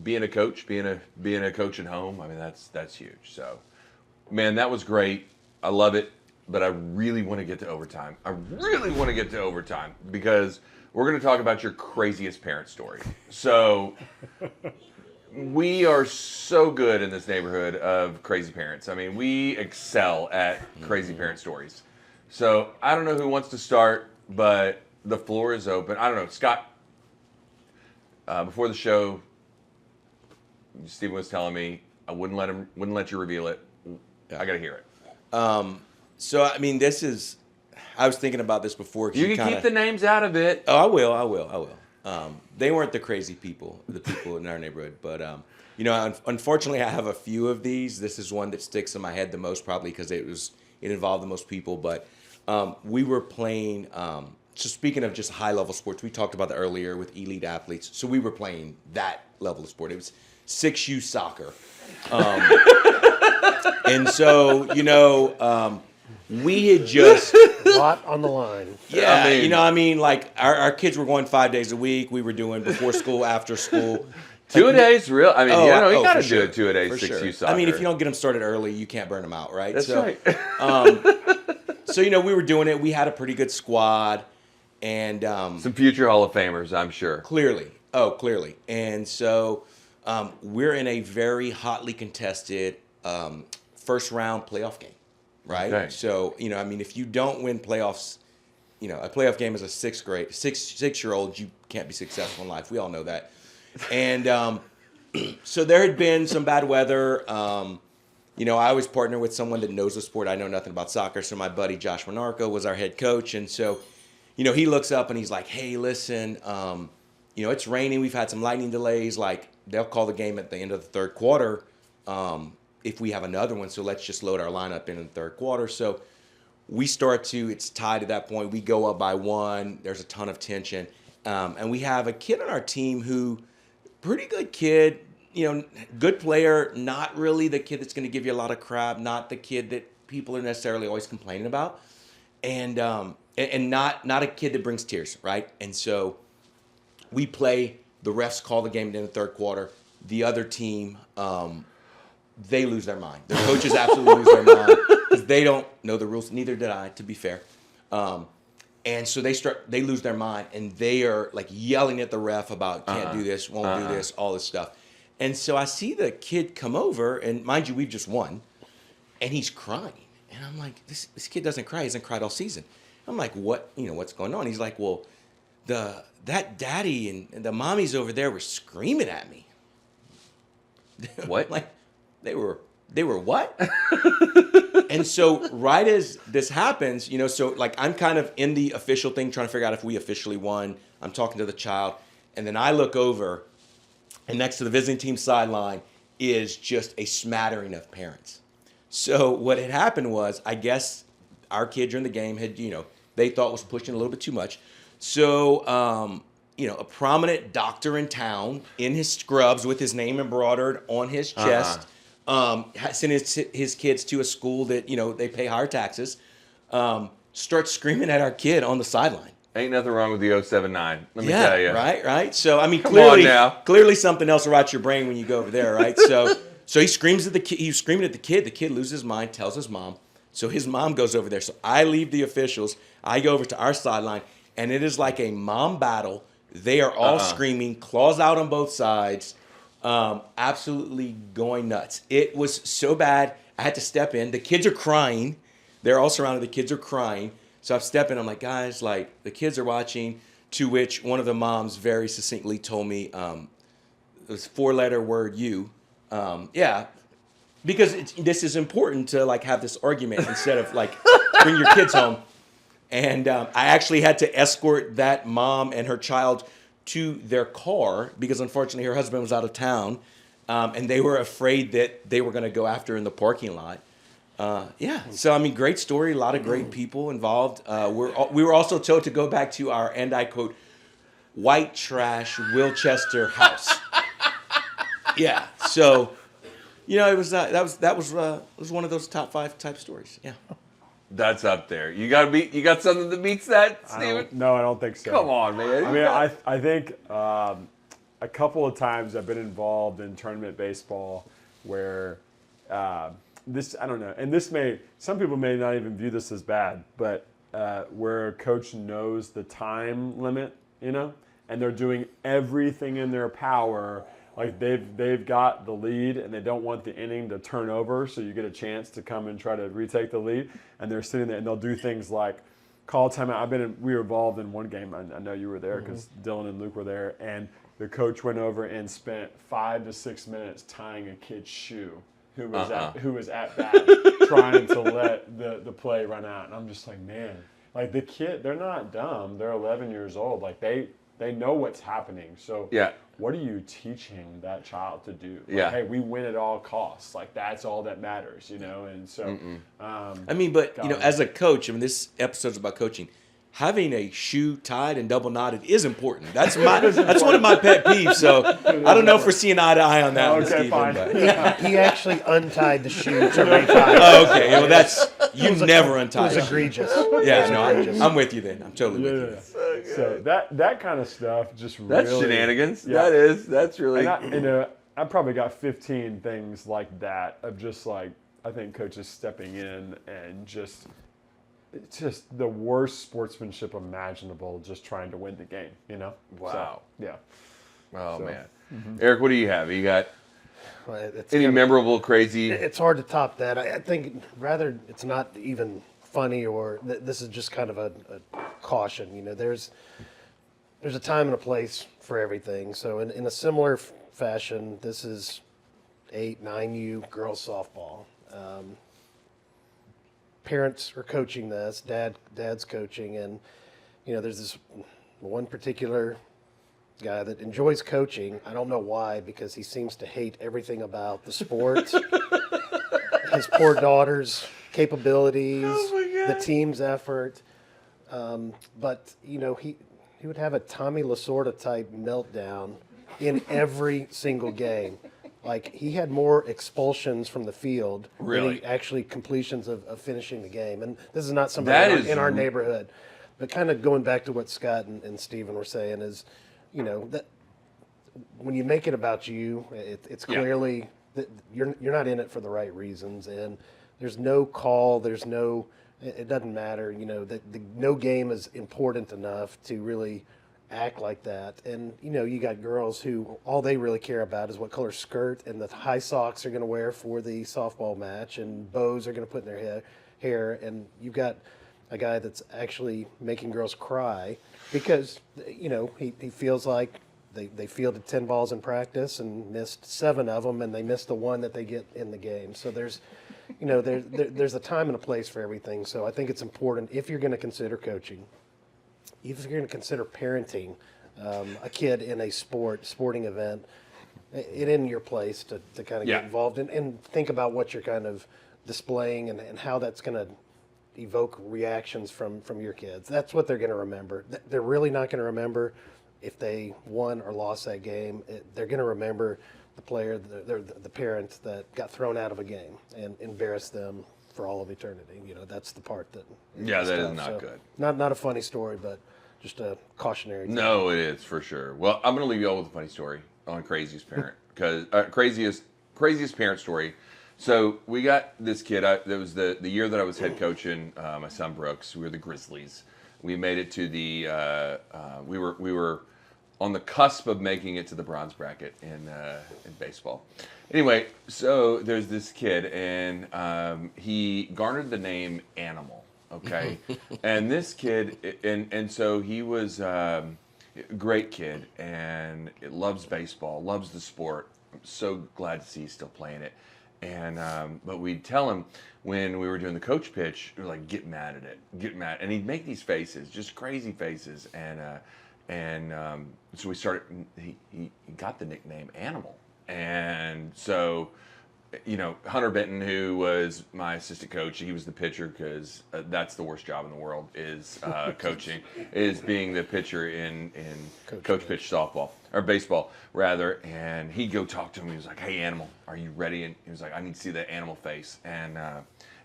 being a coach at home. I mean, that's huge. So, man, that was great. I love it, but I really want to get to overtime. Because we're going to talk about your craziest parent story. So. We are so good in this neighborhood of crazy parents. I mean, we excel at crazy parent stories. So I don't know who wants to start, but the floor is open. I don't know, Scott. Before the show, Stephen was telling me I wouldn't let you reveal it. I got to hear it. So I mean, I was thinking about this before. You can keep the names out of it. Oh, I will. They weren't the crazy people, the people in our neighborhood. But, unfortunately, I have a few of these. This is one that sticks in my head the most, probably because it involved the most people. But we were playing, so speaking of just high-level sports, we talked about that earlier with elite athletes. So we were playing that level of sport. It was 6U soccer. And so, we had just... lot on the line. Yeah, like our kids were going 5 days a week. We were doing before school, after school. Two-a-days, real? I mean, you got to do sure. it two-a-days, For 6U sure. soccer. I mean, if you don't get them started early, you can't burn them out, right? That's right. So, we were doing it. We had a pretty good squad. And some future Hall of Famers, I'm sure. Clearly. And so we're in a very hotly contested first-round playoff game. Right. Okay. So, if you don't win playoffs, a playoff game as a six-year-old, you can't be successful in life. We all know that. And so there had been some bad weather. I was partnered with someone that knows the sport. I know nothing about soccer. So my buddy Josh Monarco was our head coach. And so, he looks up and he's like, hey, listen, it's raining. We've had some lightning delays. Like, they'll call the game at the end of the third quarter. If we have another one, so let's just load our lineup in the third quarter. So we it's tied at that point. We go up by 1. There's a ton of tension. And we have a kid on our team who, pretty good kid, good player, not really the kid that's going to give you a lot of crap, not the kid that people are necessarily always complaining about, and not a kid that brings tears, right? And so we play. The refs call the game in the third quarter. The other team, they lose their mind. The coaches absolutely lose their mind because they don't know the rules. Neither did I, to be fair. And so they lose their mind, and they are like yelling at the ref about can't do this, won't do this, all this stuff. And so I see the kid come over, and mind you, we've just won, and he's crying. And I'm like, this kid doesn't cry. He hasn't cried all season. I'm like, what's going on? He's like, well, that daddy and the mommies over there were screaming at me. What? Like, they were what? And so right as this happens, so like I'm kind of in the official thing trying to figure out if we officially won. I'm talking to the child, and then I look over, and next to the visiting team sideline is just a smattering of parents. So what had happened was, I guess our kid during the game had, they thought was pushing a little bit too much. So, a prominent doctor in town in his scrubs with his name embroidered on his chest, sent his kids to a school that, they pay higher taxes, starts screaming at our kid on the sideline. Ain't nothing wrong with the 079. Let me tell you. Right. So, I mean, Come on now. clearly something else will rot your brain when you go over there, right? So he screams at the kid. He's screaming at the kid. The kid loses his mind, tells his mom. So his mom goes over there. So I leave the officials. I go over to our sideline, and it is like a mom battle. They are all screaming, claws out on both sides, absolutely going nuts. It was so bad, I had to step in. The kids are crying. They're all surrounded. The kids are crying. So I step in. I'm like, guys, like, the kids are watching, to which one of the moms very succinctly told me it was 4-letter word you. Because this is important to like have this argument instead of like bring your kids home. And I actually had to escort that mom and her child to their car because unfortunately her husband was out of town, and they were afraid that they were going to go after her in the parking lot. So I mean, great story, a lot of great people involved. We were also told to go back to our, and I quote, white trash Wilchester house. Yeah, so it was that was one of those top 5 type stories. Yeah, That's up there. You got something that beats that, Steven? No, I don't think so. Come on, man. I mean, I think a couple of times I've been involved in tournament baseball where I don't know, and some people may not even view this as bad, but where a coach knows the time limit, and they're doing everything in their power. Like they've got the lead and they don't want the inning to turn over, so you get a chance to come and try to retake the lead. And they're sitting there and they'll do things like call timeout. We were involved in one game. I know you were there because Dylan and Luke were there, and the coach went over and spent 5 to 6 minutes tying a kid's shoe who was at bat trying to let the play run out. And I'm just like, man, like the kid, they're not dumb. They're 11 years old. Like they know what's happening. So what are you teaching that child to do? Like, hey, we win at all costs. Like that's all that matters, And so, I mean, but as a coach, I mean, this episode's about coaching. Having a shoe tied and double knotted is important. That's one of my pet peeves. So I don't know if we're seeing eye to eye on that one, Steven. Fine. But. He actually untied the shoe to retie. Oh, okay. Well, you never untie. It was egregious. Yeah, no, I'm with you then. I'm totally with you. So that kind of stuff just That's really shenanigans. Yeah. That's really. And I probably got 15 things like that of just like I think coaches stepping in and just the worst sportsmanship imaginable, just trying to win the game. Wow. So, yeah. Oh man, Eric, what do you have? You got It's any memorable, crazy? It's hard to top that. I think rather it's not even funny or this is just kind of a caution. There's a time and a place for everything. So in a similar fashion, this is 8, 9U girls softball. Parents are coaching this. Dad's coaching, and there's this one particular guy that enjoys coaching. I don't know why, because he seems to hate everything about the sport, his poor daughter's capabilities, the team's effort. But he would have a Tommy Lasorda type meltdown in every single game. Like he had more expulsions from the field than he actually completions of finishing the game. And this is not somebody in our neighborhood. But kind of going back to what Scott and Steven were saying is you know, that when you make it about you, it's Yeah. clearly that you're not in it for the right reasons, and there's no call, there's no, it doesn't matter, you know, that no game is important enough to really act like that. And you know, you got girls who all they really care about is what color skirt and the high socks they're going to wear for the softball match, and bows are going to put in their hair, and you've got a guy that's actually making girls cry because, you know, he feels like they fielded 10 balls in practice and missed 7 of them, and they missed the one that they get in the game. So there's, you know, there's a time and a place for everything. So I think it's important, if you're going to consider coaching, if you're going to consider parenting a kid in a sporting event, it in your place to kind of Yeah. get involved and think about what you're kind of displaying and how that's going to evoke reactions from your kids. That's what they're going to remember. They're really not going to remember if they won or lost that game. They're going to remember the player, the parent that got thrown out of a game and embarrassed them for all of eternity. You know, that's the part that. Yeah, that is tough. not So, good. Not a funny story, but just a cautionary tale. No, it is for sure. Well, I'm going to leave you all with a funny story on craziest parent, because craziest parent story. So we got this kid. That was the year that I was head coaching my son Brooks. We were the Grizzlies. We made it to the. We were on the cusp of making it to the bronze bracket in baseball. Anyway, so there's this kid, and he garnered the name Animal. Okay, and this kid, and so he was a great kid, and it loves baseball, loves the sport. I'm so glad to see he's still playing it. And but we'd tell him when we were doing the coach pitch, we were like, get mad at it, get mad, and he'd make these faces, just crazy faces, and so we started. He got the nickname Animal, and so. You know, Hunter Benton, who was my assistant coach, he was the pitcher, because that's the worst job in the world, is coaching, is being the pitcher in coach pitch softball, or baseball, rather. And he'd go talk to him. He was like, hey, Animal, are you ready? And he was like, I need to see that animal face. And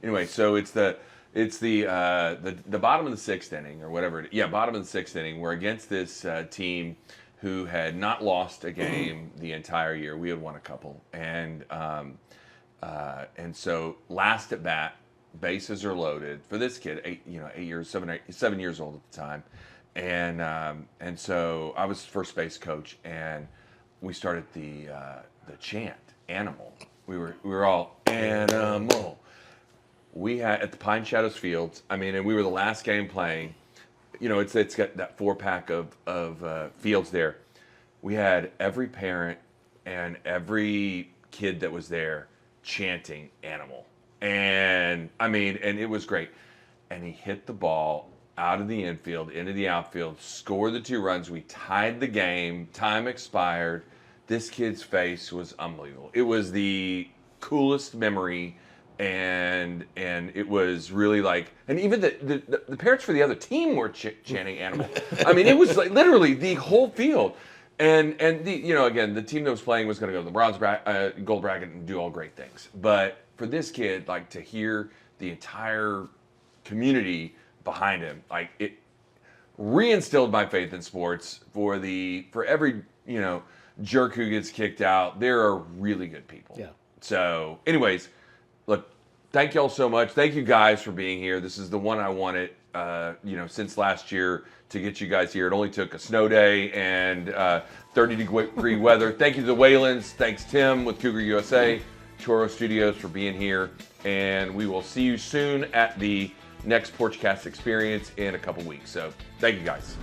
anyway, so it's the bottom of the 6th inning, or whatever. Bottom of the 6th inning. We're against this team who had not lost a game the entire year. We had won a couple. And so last at bat, bases are loaded for this kid, 7 years old at the time. And so I was first base coach, and we started the chant, Animal. We were all Animal. We had at the Pine Shadows Fields, and we were the last game playing. You know, it's got that 4-pack of fields there. We had every parent and every kid that was there chanting Animal. And it was great. And he hit the ball out of the infield, into the outfield, scored the 2 runs. We tied the game. Time expired. This kid's face was unbelievable. It was the coolest memory. And it was really like, and even the parents for the other team were chanting Animal. It was like literally the whole field. And again, the team that was playing was going to go to the bronze gold bracket and do all great things. But for this kid, like, to hear the entire community behind him, like, it reinstilled my faith in sports. For every jerk who gets kicked out, there are really good people. Yeah. So, anyways, look, thank y'all so much. Thank you guys for being here. This is the one I wanted, since last year, to get you guys here. It only took a snow day and 30-degree weather. Thank you to the Whalens. Thanks, Tim, with Cougar USA, Toro Studios, for being here. And we will see you soon at the next Porchcast experience in a couple weeks. So thank you, guys.